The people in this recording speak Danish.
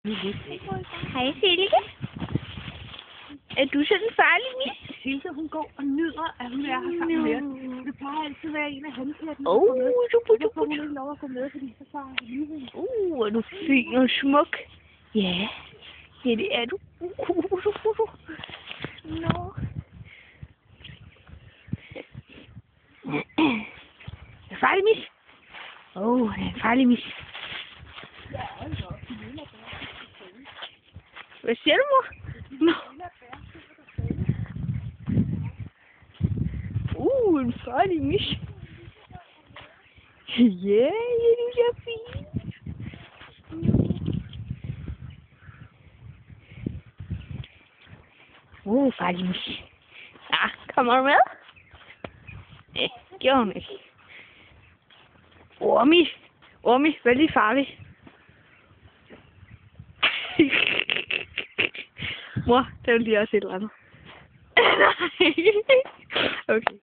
Hej Silke. Er du sådan farlig, Mis? Silke, hun går og nyder, at hun er her sammen med os. Det plejer altid at være en af hankattene, Så får hun ikke lov at gå med, fordi så svarer hun nyheden. er du fin og smuk. Ja, det er du. Nå. Er du farlig, Mis? Det er en farlig Mis. Hvad siger du, mor? Nå. En farlig Mis. Ja, du er så fin. Farlig Mis. Ja, kommer du med? Nej, gjorde hun ikke. Ormi, vær lige farlig. Mor, der vil lige også et eller andet. Nej. Okay.